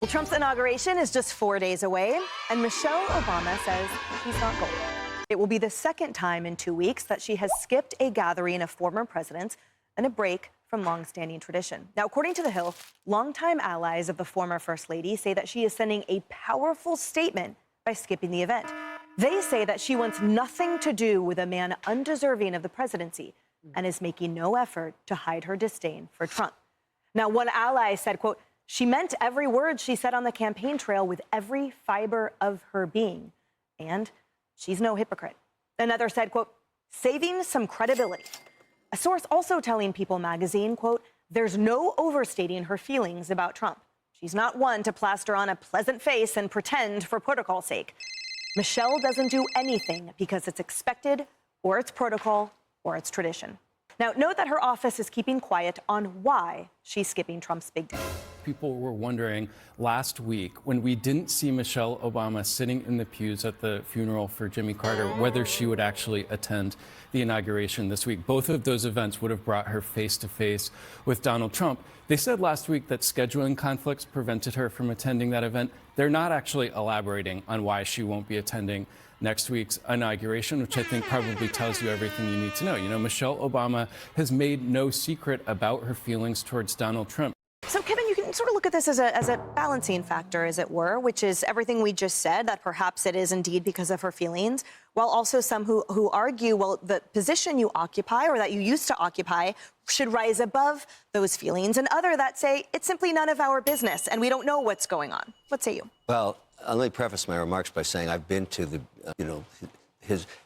Well, Trump's inauguration is just 4 days away, and Michelle Obama says she's not going. It will be the second time in 2 weeks that she has skipped a gathering of former presidents and a break from long-standing tradition. Now, according to The Hill, longtime allies of the former First Lady say that she is sending a powerful statement by skipping the event. They say that she wants nothing to do with a man undeserving of the presidency and is making no effort to hide her disdain for Trump. Now, one ally said, quote, "She meant every word she said on the campaign trail with every fiber of her being. And she's no hypocrite." Another said, quote, "Saving some credibility." A source also telling People magazine, quote, "There's no overstating her feelings about Trump. She's not one to plaster on a pleasant face and pretend for protocol's sake. Michelle doesn't do anything because it's expected or it's protocol or it's tradition." Now, note that her office is keeping quiet on why she's skipping Trump's big day. People were wondering last week when we didn't see Michelle Obama sitting in the pews at the funeral for Jimmy Carter, whether she would actually attend the inauguration this week. Both of those events would have brought her face to face with Donald Trump. They said last week that scheduling conflicts prevented her from attending that event. They're not actually elaborating on why she won't be attending next week's inauguration, which I think probably tells you everything you need to know. You know, Michelle Obama has made no secret about her feelings towards Donald Trump. So, Kevin, you can sort of look at this as a balancing factor, as it were, which is everything we just said, that perhaps it is indeed because of her feelings, while also some who argue, well, the position you occupy or that you used to occupy should rise above those feelings, and other that say it's simply none of our business and we don't know what's going on. What say you? Well, let me preface my remarks by saying I've been to the,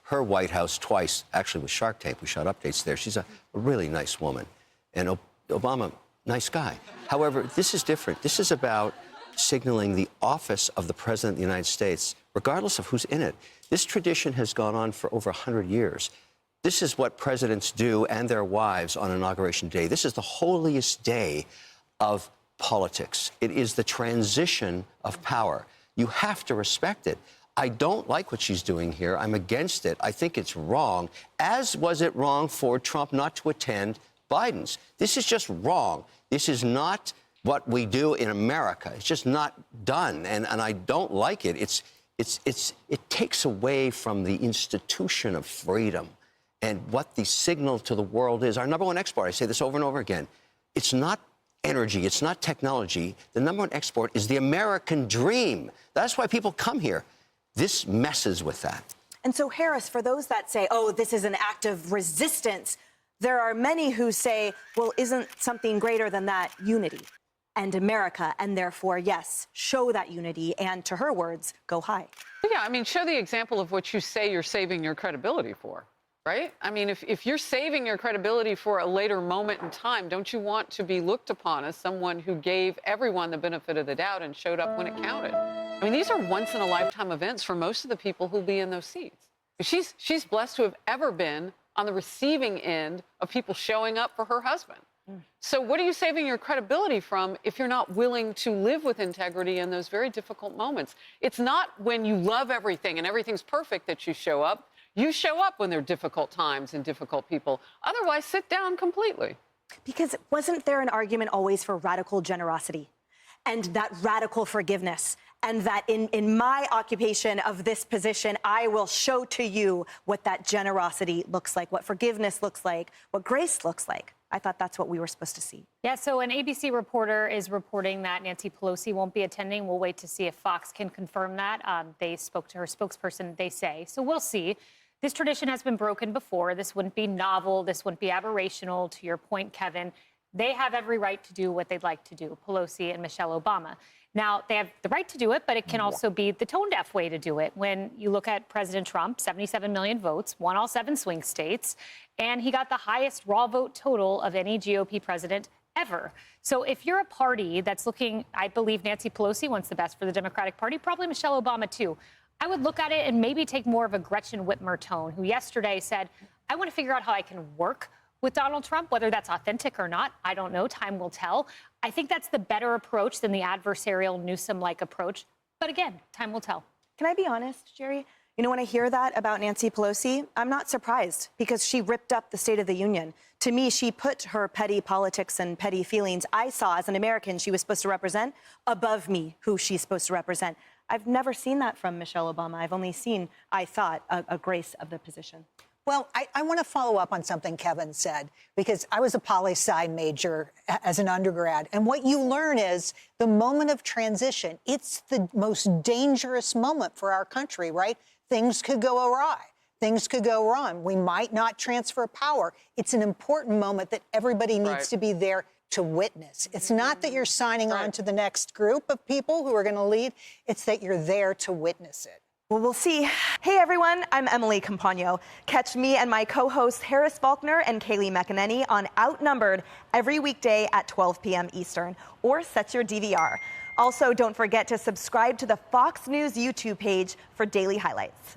her White House twice, actually with Shark Tank. We shot updates there. She's a really nice woman. And Obama, nice guy. However, this is different. This is about signaling the office of the President of the United States, regardless of who's in it. This tradition has gone on for over 100 years. This is what presidents do and their wives on Inauguration Day. This is the holiest day of politics. It is the transition of power. You have to respect it. I don't like what she's doing here. I'm against it. I think it's wrong, as was it wrong for Trump not to attend Biden's. This is just wrong. This is not what we do in America. It's just not done, and I don't like it. It takes away from the institution of freedom and what the signal to the world is. Our number one export, I say this over and over again, it's not energy, it's not technology. The number one export is the American dream. That's why people come here. This messes with that. And so, Harris, for those that say, oh, this is an act of resistance, there are many who say, well, isn't something greater than that unity and America? And therefore, yes, show that unity and, to her words, go high. Yeah, I mean, show the example of what you say you're saving your credibility for, right? I mean, if you're saving your credibility for a later moment in time, don't you want to be looked upon as someone who gave everyone the benefit of the doubt and showed up when it counted? I mean, these are once-in-a-lifetime events for most of the people who'll be in those seats. She's blessed to have ever been on the receiving end of people showing up for her husband. So what are you saving your credibility from if you're not willing to live with integrity in those very difficult moments? It's not when you love everything and everything's perfect that you show up. You show up when there are difficult times and difficult people. Otherwise, sit down completely. Because wasn't there an argument always for radical generosity and that radical forgiveness? And that in my occupation of this position, I will show to you what that generosity looks like, what forgiveness looks like, what grace looks like. I thought that's what we were supposed to see. Yeah, so an ABC reporter is reporting that Nancy Pelosi won't be attending. We'll wait to see if Fox can confirm that. They spoke to her spokesperson, they say. So we'll see. This tradition has been broken before. This wouldn't be novel. This wouldn't be aberrational. To your point, Kevin, they have every right to do what they'd like to do, Pelosi and Michelle Obama. Now, they have the right to do it, but it can also be the tone-deaf way to do it. When you look at President Trump, 77 million votes, won all 7 swing states, and he got the highest raw vote total of any GOP president ever. So if you're a party that's looking, I believe Nancy Pelosi wants the best for the Democratic Party, probably Michelle Obama too. I would look at it and maybe take more of a Gretchen Whitmer tone, who yesterday said, I want to figure out how I can work with Donald Trump, whether that's authentic or not, I don't know. Time will tell. I think that's the better approach than the adversarial Newsom-like approach. But again, time will tell. Can I be honest, Jerry? You know, when I hear that about Nancy Pelosi, I'm not surprised because she ripped up the State of the Union. To me, she put her petty politics and petty feelings I saw as an American she was supposed to represent above me, who she's supposed to represent. I've never seen that from Michelle Obama. I've only seen, I thought, a grace of the position. Well, I want to follow up on something Kevin said, because I was a poli-sci major as an undergrad. And what you learn is the moment of transition, it's the most dangerous moment for our country, right? Things could go awry. Things could go wrong. We might not transfer power. It's an important moment that everybody needs to be there to witness. It's not that you're signing on to the next group of people who are going to lead. It's that you're there to witness it. Well, we'll see. Hey, everyone, I'm Emily Campagno. Catch me and my co-hosts Harris Faulkner and Kaylee McEnany on Outnumbered every weekday at 12 p.m. Eastern, or set your DVR. Also, don't forget to subscribe to the Fox News YouTube page for daily highlights.